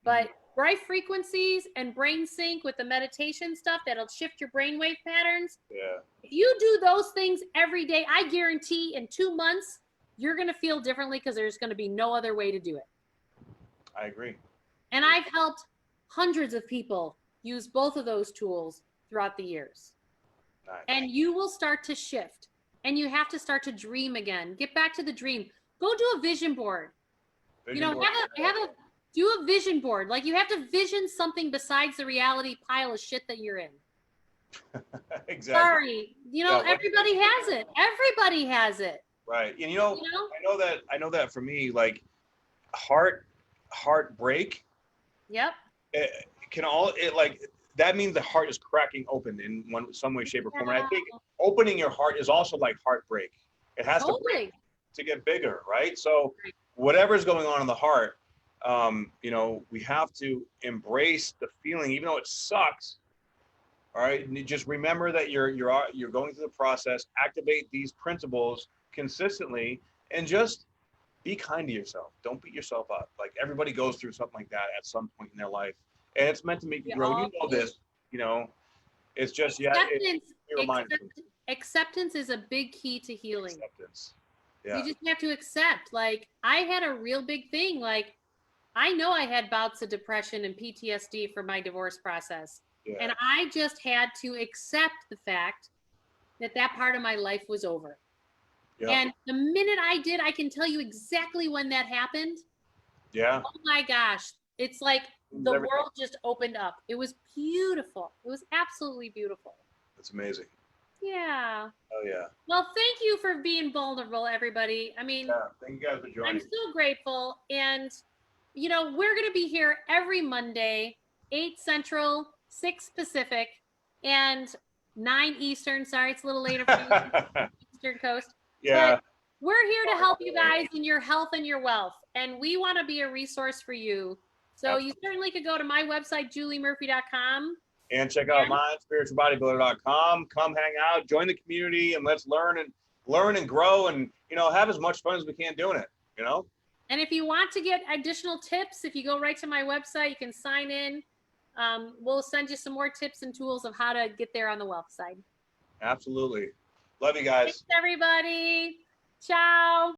but rife frequencies and BrainSync with the meditation stuff, that'll shift your brainwave patterns. Yeah. If you do those things every day, I guarantee in 2 months, you're going to feel differently because there's going to be no other way to do it. I agree. And I've helped hundreds of people use both of those tools throughout the years. Nice. And you will start to shift, and you have to start to dream again. Get back to the dream. Go do a vision board. Do a vision board. Like you have to vision something besides the reality pile of shit that you're in. Exactly. Sorry. Everybody has it. Everybody has it. Right. And I know that for me, like heartbreak. Yep. It can all like that means the heart is cracking open in some way, shape, or form. And I think opening your heart is also like heartbreak. It has to break to get bigger, right? So whatever's going on in the heart, you know, we have to embrace the feeling, even though it sucks. All right, and just remember that you're going through the process. Activate these principles consistently, and just be kind to yourself. Don't beat yourself up. Like, everybody goes through something like that at some point in their life, and it's meant to make you grow. You know this. You know, it's just acceptance is a big key to healing. Acceptance. Yeah. You just have to accept. Like, I had a real big thing. Like, I know I had bouts of depression and PTSD from my divorce process. Yeah. And I just had to accept the fact that that part of my life was over. Yeah. And the minute I did, I can tell you exactly when that happened. Yeah. Oh my gosh. It's like the world just opened up. It was beautiful. It was absolutely beautiful. That's amazing. Yeah. Oh yeah. Well, thank you for being vulnerable, everybody. I mean, thank you guys for joining. I'm so grateful. And, you know, we're going to be here every Monday, 8 Central, 6 Pacific, and 9 Eastern. Sorry, it's a little later for the Eastern Coast. Yeah. But we're here to help you guys in your health and your wealth. And we want to be a resource for you. So you certainly could go to my website, juliemurphy.com. And check out mine, spiritualbodybuilder.com. Come hang out, join the community, and let's learn and grow, and, you know, have as much fun as we can doing it, you know? And if you want to get additional tips, if you go right to my website, you can sign in. We'll send you some more tips and tools of how to get there on the wealth side. Absolutely. Love you guys. Thanks, everybody. Ciao.